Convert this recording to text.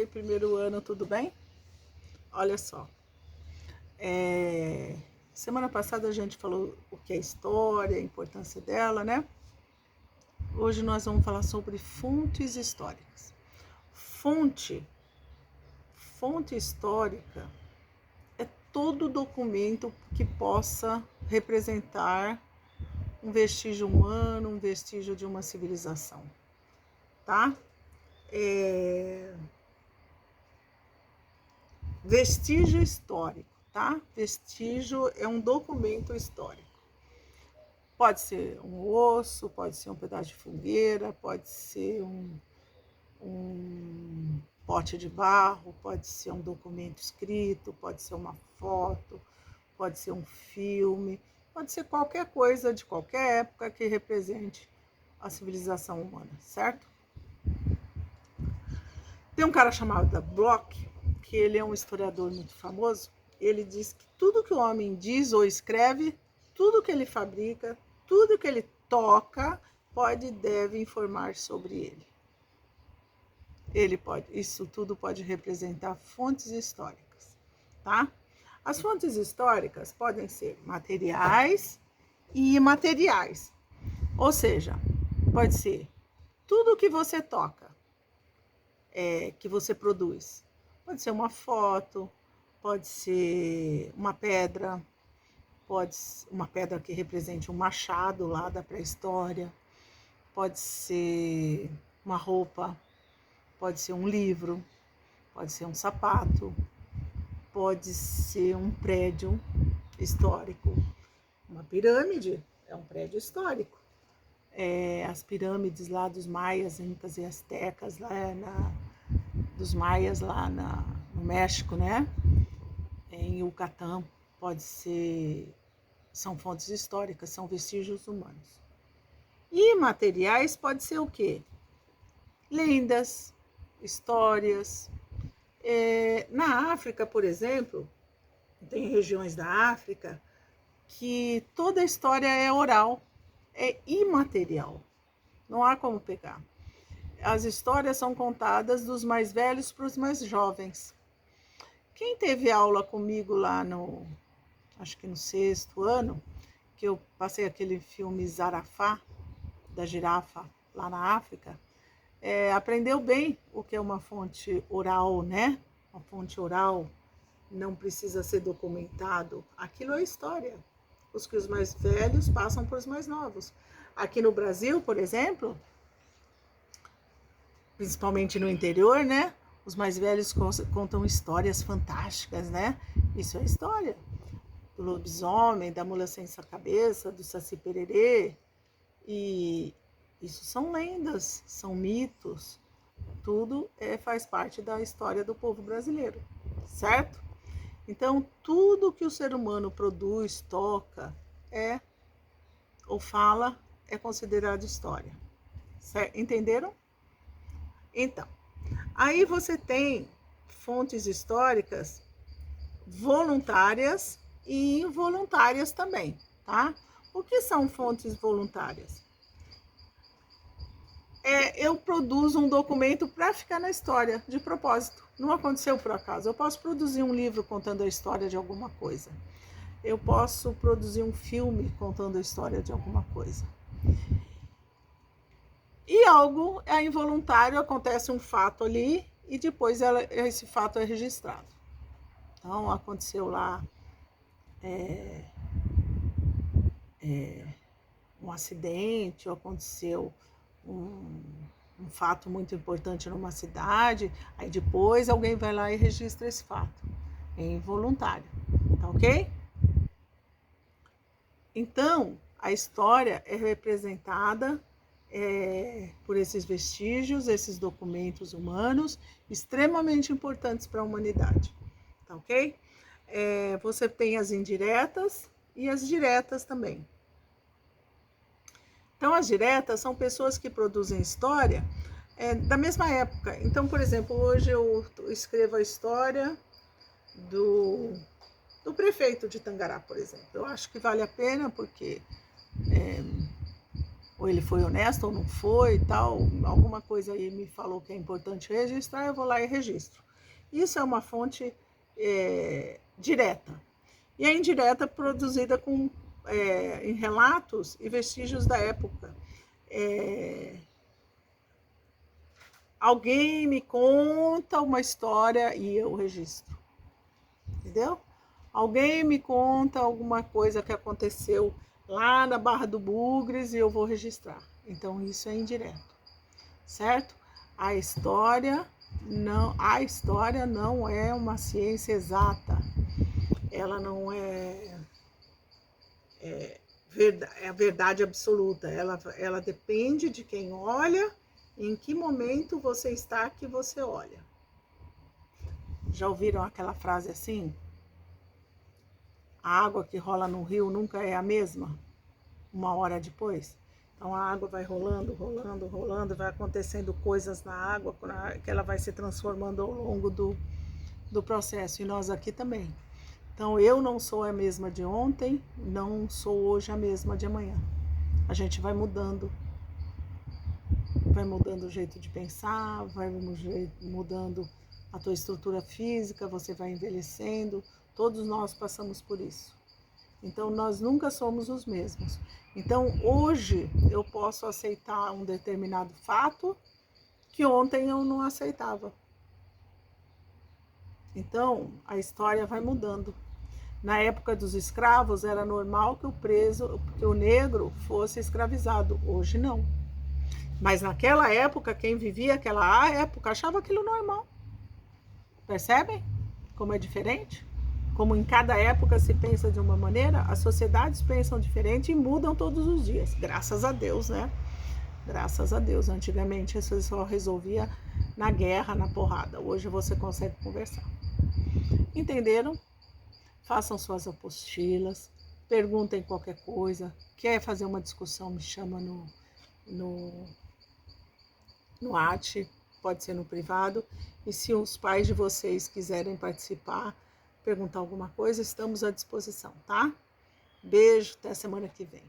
Oi, primeiro ano, tudo bem? Olha só, semana passada a gente falou o que é história, a importância dela, né? Hoje nós vamos falar sobre fontes históricas. Fonte histórica é todo documento que possa representar um vestígio humano, um vestígio de uma civilização, tá? Vestígio histórico, tá? Vestígio é um documento histórico. Pode ser um osso, pode ser um pedaço de fogueira, pode ser um pote de barro, pode ser um documento escrito, pode ser uma foto, pode ser um filme, pode ser qualquer coisa de qualquer época que represente a civilização humana, certo? Tem um cara chamado Bloch, que ele é um historiador muito famoso. Ele diz que tudo que o homem diz ou escreve, tudo que ele fabrica, tudo que ele toca, pode e deve informar sobre ele. Isso tudo pode representar fontes históricas, tá? As fontes históricas podem ser materiais e imateriais. Ou seja, pode ser tudo que você toca, que você produz. Pode ser uma foto, pode ser uma pedra, pode ser uma pedra que represente um machado lá da pré-história, pode ser uma roupa, pode ser um livro, pode ser um sapato, pode ser um prédio histórico. Uma pirâmide é um prédio histórico. As pirâmides lá dos maias, incas e astecas, dos maias lá no México, né? Em Yucatán, são fontes históricas, são vestígios humanos. E materiais pode ser o quê? Lendas, histórias. Na África, por exemplo, tem regiões da África que toda a história é oral, é imaterial, não há como pegar. As histórias são contadas dos mais velhos para os mais jovens. Quem teve aula comigo lá acho que no 6º ano, que eu passei aquele filme Zarafá, da girafa, lá na África, aprendeu bem o que é uma fonte oral, né? Uma fonte oral não precisa ser documentado. Aquilo é história. Os que os mais velhos passam para os mais novos. Aqui no Brasil, por exemplo, principalmente no interior, né? Os mais velhos contam histórias fantásticas, né? Isso é história. Do lobisomem, da mula sem cabeça, do Saci Pererê. E isso são lendas, são mitos. Tudo faz parte da história do povo brasileiro, certo? Então, tudo que o ser humano produz, toca, ou fala, é considerado história. Certo? Entenderam? Então, aí você tem fontes históricas voluntárias e involuntárias também, tá? O que são fontes voluntárias? Eu produzo um documento para ficar na história, de propósito. Não aconteceu por acaso. Eu posso produzir um livro contando a história de alguma coisa. Eu posso produzir um filme contando a história de alguma coisa. E algo é involuntário, acontece um fato ali e depois esse fato é registrado. Então, aconteceu lá um acidente, ou aconteceu um fato muito importante numa cidade, aí depois alguém vai lá e registra esse fato. É involuntário, tá ok? Então, a história é representada por esses vestígios, esses documentos humanos, extremamente importantes para a humanidade, tá ok? Você tem as indiretas e as diretas também. Então, as diretas são pessoas que produzem história da mesma época. Então, por exemplo, hoje eu escrevo a história do prefeito de Tangará, por exemplo. Eu acho que vale a pena porque ou ele foi honesto ou não foi e tal, alguma coisa aí me falou que é importante registrar, eu vou lá e registro. Isso é uma fonte direta. E a indireta produzida em relatos e vestígios da época. Alguém me conta uma história e eu registro. Entendeu? Alguém me conta alguma coisa que aconteceu lá na Barra do Bugres e eu vou registrar. Então isso é indireto, certo? A história não é uma ciência exata. Ela não é a verdade absoluta. Ela depende de quem olha, em que momento você está que você olha. Já ouviram aquela frase assim? A água que rola no rio nunca é a mesma, uma hora depois. Então a água vai rolando, rolando, rolando, vai acontecendo coisas na água que ela vai se transformando ao longo do processo. E nós aqui também. Então eu não sou a mesma de ontem, não sou hoje a mesma de amanhã. A gente vai mudando o jeito de pensar, vai mudando a tua estrutura física, você vai envelhecendo. Todos nós passamos por isso. Então, nós nunca somos os mesmos. Então, hoje eu posso aceitar um determinado fato que ontem eu não aceitava. Então, a história vai mudando. Na época dos escravos, era normal que o negro fosse escravizado. Hoje, não. Mas naquela época, quem vivia aquela época achava aquilo normal. Percebem como é diferente? Como em cada época se pensa de uma maneira, as sociedades pensam diferente e mudam todos os dias. Graças a Deus, né? Graças a Deus. Antigamente isso só resolvia na guerra, na porrada. Hoje você consegue conversar. Entenderam? Façam suas apostilas, perguntem qualquer coisa. Quer fazer uma discussão, me chama no WhatsApp, pode ser no privado. E se os pais de vocês quiserem participar, perguntar alguma coisa, estamos à disposição, tá? Beijo, até semana que vem.